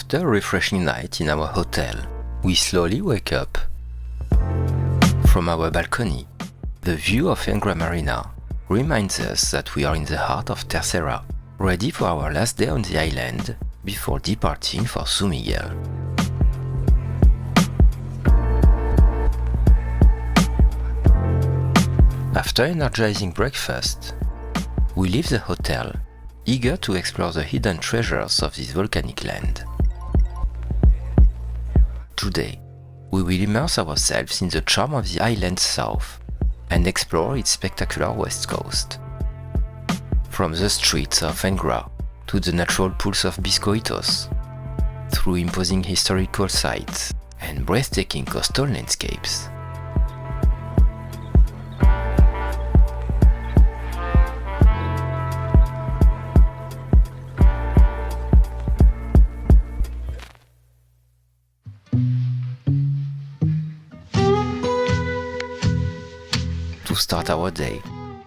After a refreshing night in our hotel, we slowly wake up. From our balcony, the view of Angra Marina reminds us that we are in the heart of Terceira, ready for our last day on the island before departing for São Miguel. After energizing breakfast, we leave the hotel, eager to explore the hidden treasures of this volcanic land. Today, we will immerse ourselves in the charm of the island's south and explore its spectacular west coast. From the streets of Angra to the natural pools of Biscoitos, through imposing historical sites and breathtaking coastal landscapes. To start our day,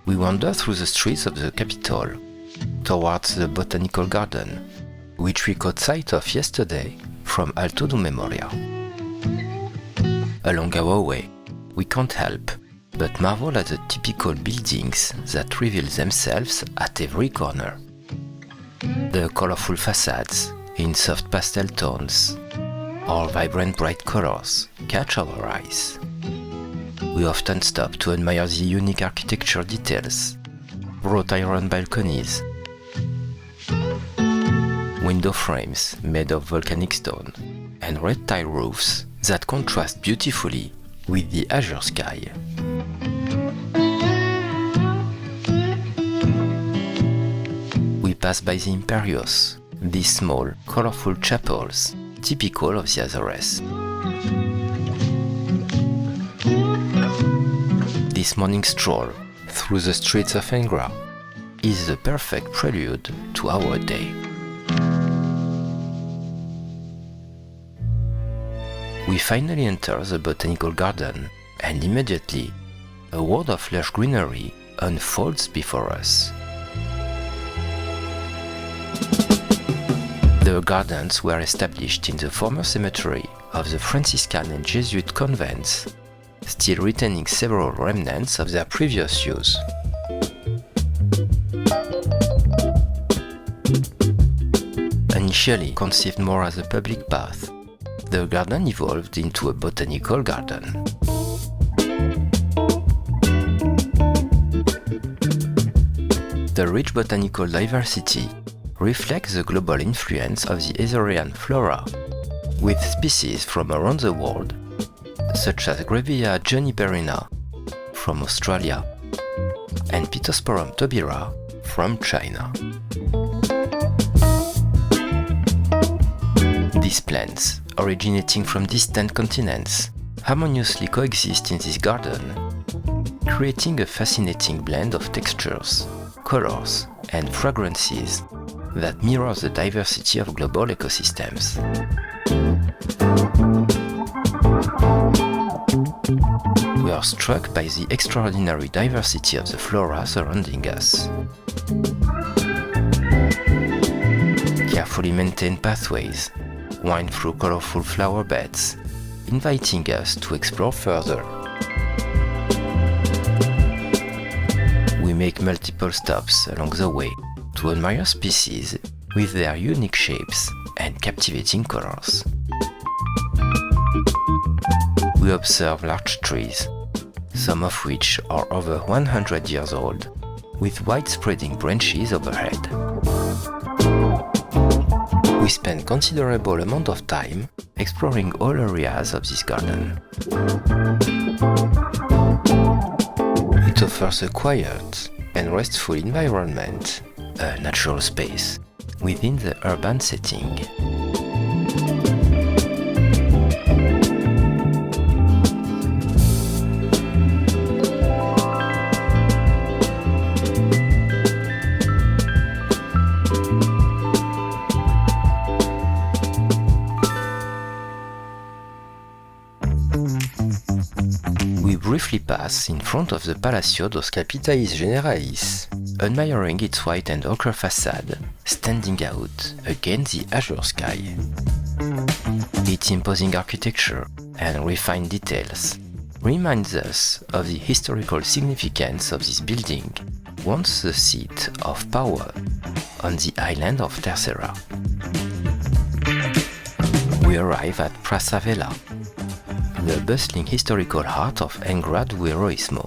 we wander through the streets of the capital, towards the Botanical Garden, which we caught sight of yesterday from Alto do Memorial. Along our way, we can't help but marvel at the typical buildings that reveal themselves at every corner. The colorful facades in soft pastel tones or vibrant bright colors catch our eyes. We often stop to admire the unique architecture details, wrought iron balconies, window frames made of volcanic stone, and red tile roofs that contrast beautifully with the azure sky. We pass by the Imperios, these small, colorful chapels typical of the Azores. This morning stroll through the streets of Angra is the perfect prelude to our day. We finally enter the Botanical Garden, and immediately a world of lush greenery unfolds before us. The gardens were established in the former cemetery of the Franciscan and Jesuit convents, still retaining several remnants of their previous use. Initially conceived more as a public path, the garden evolved into a botanical garden. The rich botanical diversity reflects the global influence of the Azorean flora, with species from around the world, such as Grevillea juniperina from Australia and Pittosporum tobira from China. These plants, originating from distant continents, harmoniously coexist in this garden, creating a fascinating blend of textures, colors, and fragrances that mirror the diversity of global ecosystems. We are struck by the extraordinary diversity of the flora surrounding us. Carefully maintained pathways wind through colorful flower beds, inviting us to explore further. We make multiple stops along the way to admire species with their unique shapes and captivating colors. We observe large trees, some of which are over 100 years old, with wide-spreading branches overhead. We spend considerable amount of time exploring all areas of this garden. It offers a quiet and restful environment, a natural space within the urban setting. We briefly pass in front of the Palácio dos Capitães Generais, admiring its white and ochre facade standing out against the azure sky. Its imposing architecture and refined details reminds us of the historical significance of this building, once the seat of power on the island of Terceira. We arrive at Praça Velha, the bustling historical heart of Angra do Heroísmo.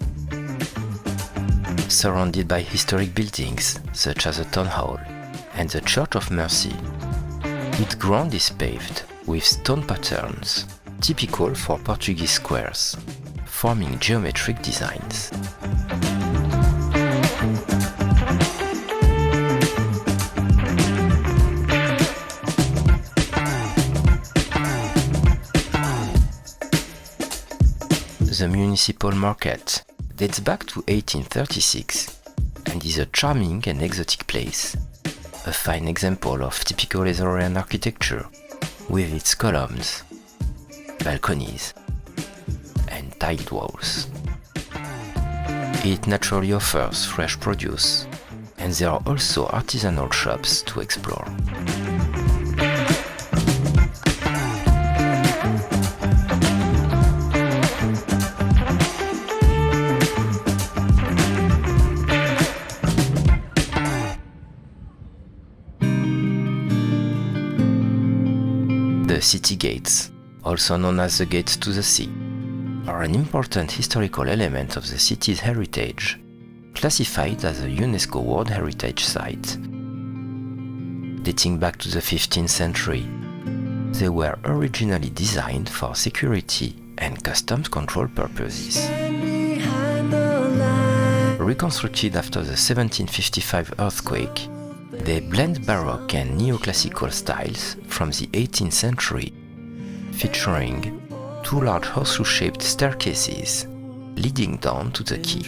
Surrounded by historic buildings such as the Town Hall and the Church of Mercy, its ground is paved with stone patterns typical for Portuguese squares, forming geometric designs. The municipal market dates back to 1836 and is a charming and exotic place, a fine example of typical Azorean architecture with its columns, balconies, and tiled walls. It naturally offers fresh produce, and there are also artisanal shops to explore. The city gates, also known as the gates to the sea, are an important historical element of the city's heritage, classified as a UNESCO World Heritage Site. Dating back to the 15th century, they were originally designed for security and customs control purposes. Reconstructed after the 1755 earthquake, they blend Baroque and neoclassical styles from the 18th century, featuring two large horseshoe-shaped staircases leading down to the quay.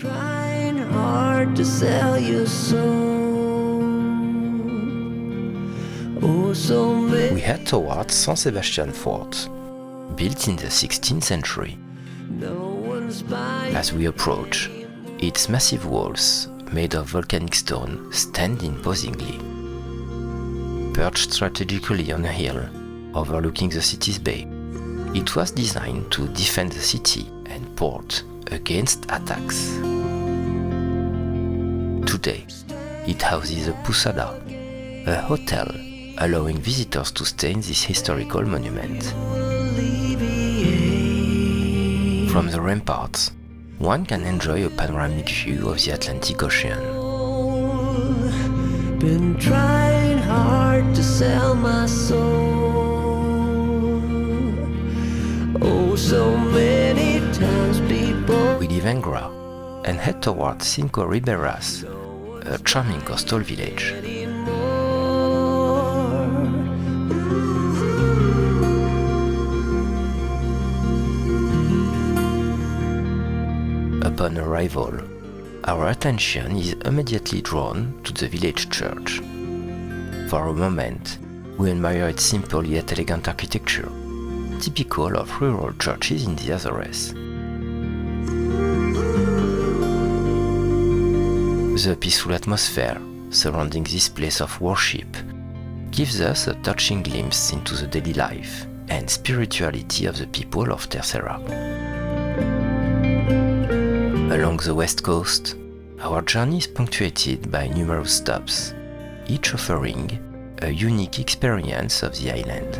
We head towards Sebastião Fort, built in the 16th century. As we approach, its massive walls, made of volcanic stone, stand imposingly. Perched strategically on a hill overlooking the city's bay, it was designed to defend the city and port against attacks. Today, it houses a pousada, a hotel allowing visitors to stay in this historical monument. From the ramparts, one can enjoy a panoramic view of the Atlantic Ocean. Been trying hard to sell my soul. Oh, so many times people. We leave Angra and head towards Cinco Ribeiras, a charming coastal village. Upon arrival, our attention is immediately drawn to the village church. For a moment, we admire its simple yet elegant architecture, typical of rural churches in the Azores. The peaceful atmosphere surrounding this place of worship gives us a touching glimpse into the daily life and spirituality of the people of Terceira. Along the west coast, our journey is punctuated by numerous stops, each offering a unique experience of the island.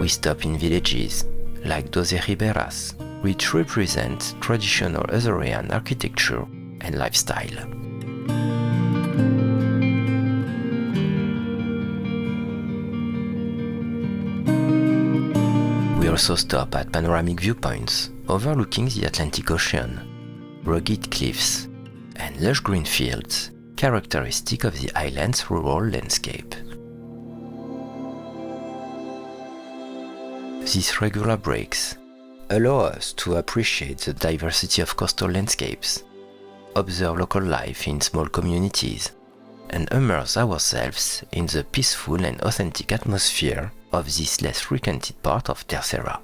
We stop in villages like Doze Ribeiras, which represent traditional Azorean architecture and lifestyle. We also stop at panoramic viewpoints overlooking the Atlantic Ocean, rugged cliffs, and lush green fields characteristic of the island's rural landscape. These regular breaks allow us to appreciate the diversity of coastal landscapes, observe local life in small communities, and immerse ourselves in the peaceful and authentic atmosphere of this less frequented part of Terceira.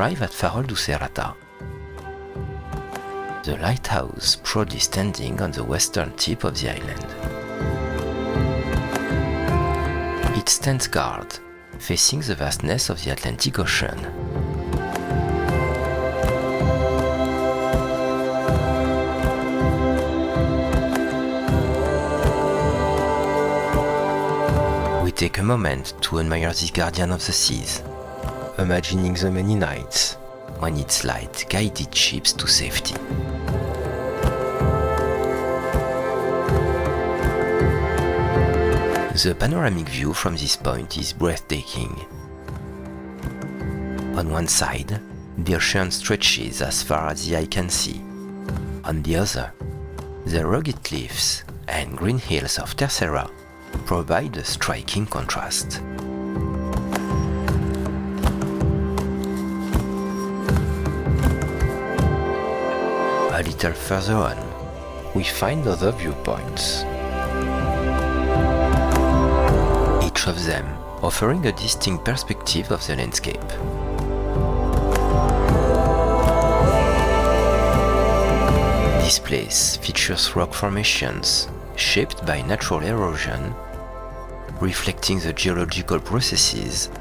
arrive at Farol do Serreta. The lighthouse proudly standing on the western tip of the island. It stands guard, facing the vastness of the Atlantic Ocean. We take a moment to admire this guardian of the seas, imagining the many nights when its light guided ships to safety. The panoramic view from this point is breathtaking. On one side, the ocean stretches as far as the eye can see. On the other, the rugged cliffs and green hills of Terceira provide a striking contrast. A little further on, we find other viewpoints. Each of them offering a distinct perspective of the landscape. This place features rock formations shaped by natural erosion, reflecting the geological processes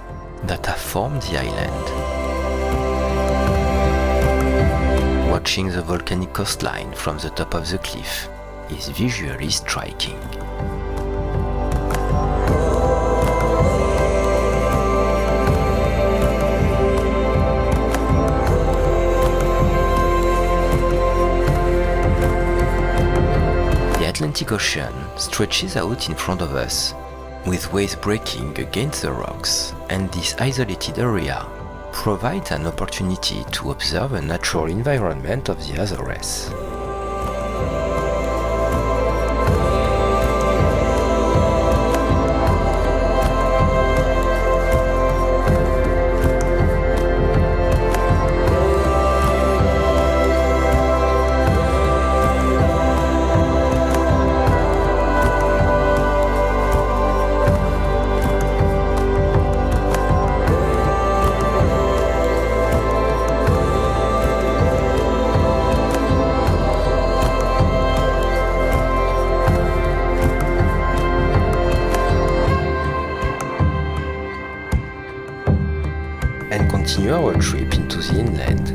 that have formed the island. Watching the volcanic coastline from the top of the cliff is visually striking. The Atlantic Ocean stretches out in front of us, with waves breaking against the rocks, and this isolated area provides an opportunity to observe a natural environment of the Azores. And continue our trip into the inland.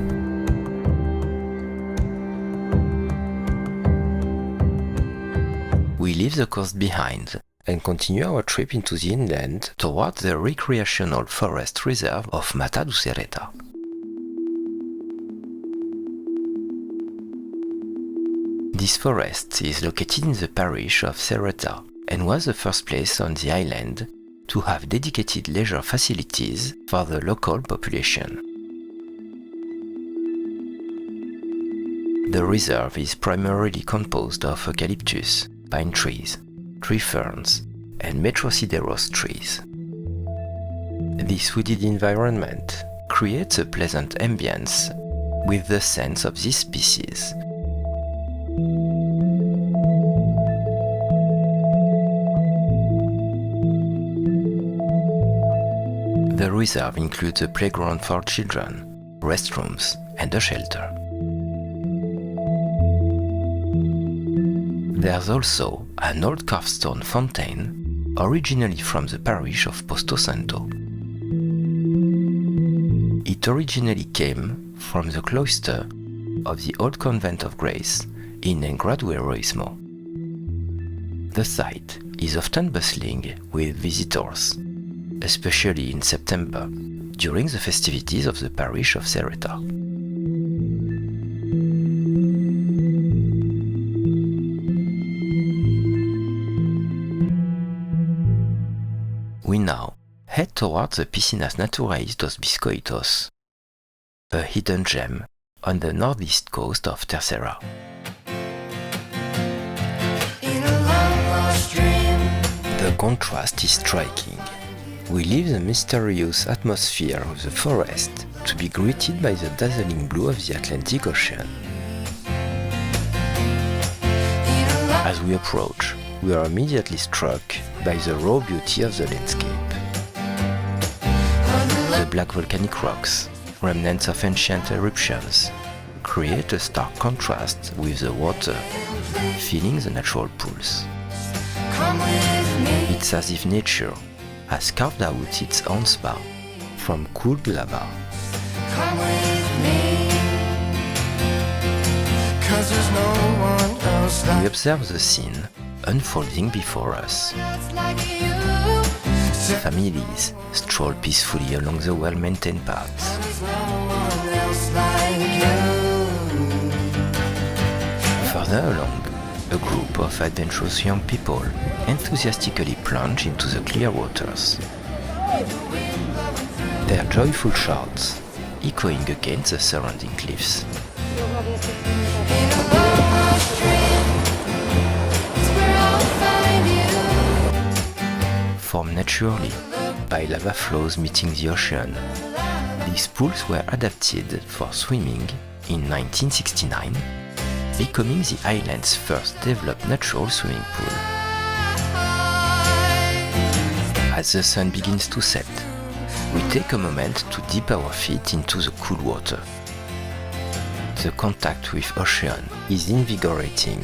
We leave the coast behind and continue our trip into the inland towards the recreational forest reserve of Mata do Serreta. This forest is located in the parish of Serreta and was the first place on the island to have dedicated leisure facilities for the local population. The reserve is primarily composed of eucalyptus, pine trees, tree ferns, and metrosideros trees. This wooded environment creates a pleasant ambience with the scents of these species. The reserve includes a playground for children, restrooms, and a shelter. There's also an old carved stone fountain, originally from the parish of Posto Santo. It originally came from the cloister of the old convent of Grace in Angra do Heroísmo. The site is often bustling with visitors, especially in September, during the festivities of the parish of Serreta. We now head towards the Piscinas Naturais dos Biscoitos, a hidden gem on the northeast coast of Terceira. The contrast is striking. We leave the mysterious atmosphere of the forest to be greeted by the dazzling blue of the Atlantic Ocean. As we approach, we are immediately struck by the raw beauty of the landscape. The black volcanic rocks remnants of ancient eruptions, create a stark contrast with the water, filling the natural pools. It's as if nature has carved out its own spa from cool lava. We observe the scene unfolding before us. Families stroll peacefully along the well-maintained paths. Further along, a group of adventurous young people enthusiastically plunge into the clear waters. Their joyful shouts echoing against the surrounding cliffs. Formed naturally by lava flows meeting the ocean, these pools were adapted for swimming in 1969, becoming the island's first developed natural swimming pool. As the sun begins to set, we take a moment to dip our feet into the cool water. The contact with ocean is invigorating,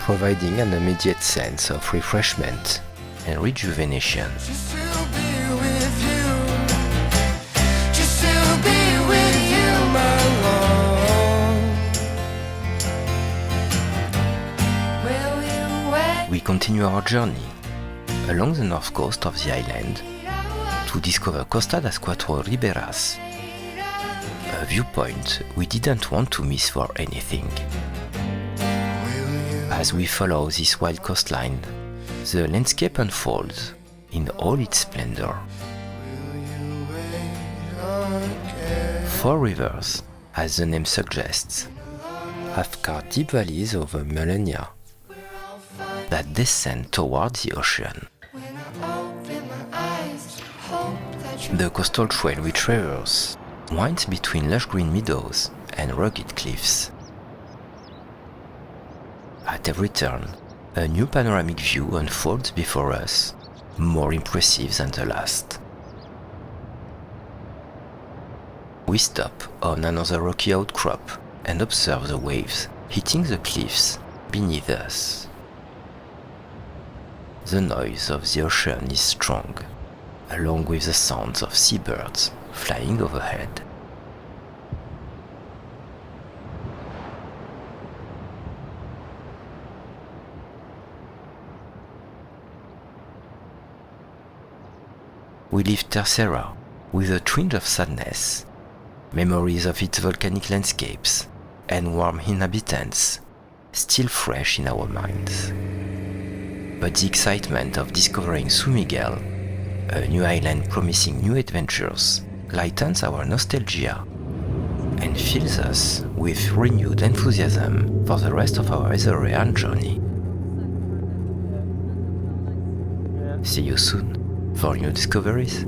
providing an immediate sense of refreshment and rejuvenation. We continue our journey along the north coast of the island to discover Costa das Cuatro Ribeiras, a viewpoint we didn't want to miss for anything. As we follow this wild coastline, the landscape unfolds in all its splendor. 4 rivers, as the name suggests, have carved deep valleys over millennia that descend towards the ocean. The coastal trail we traverse winds between lush green meadows and rugged cliffs. At every turn, a new panoramic view unfolds before us, more impressive than the last. We stop on another rocky outcrop and observe the waves hitting the cliffs beneath us. The noise of the ocean is strong, along with the sounds of seabirds flying overhead. We leave Terceira with a twinge of sadness, memories of its volcanic landscapes and warm inhabitants still fresh in our minds. But the excitement of discovering São Miguel, a new island promising new adventures, lightens our nostalgia and fills us with renewed enthusiasm for the rest of our Azorean journey. See you soon for new discoveries.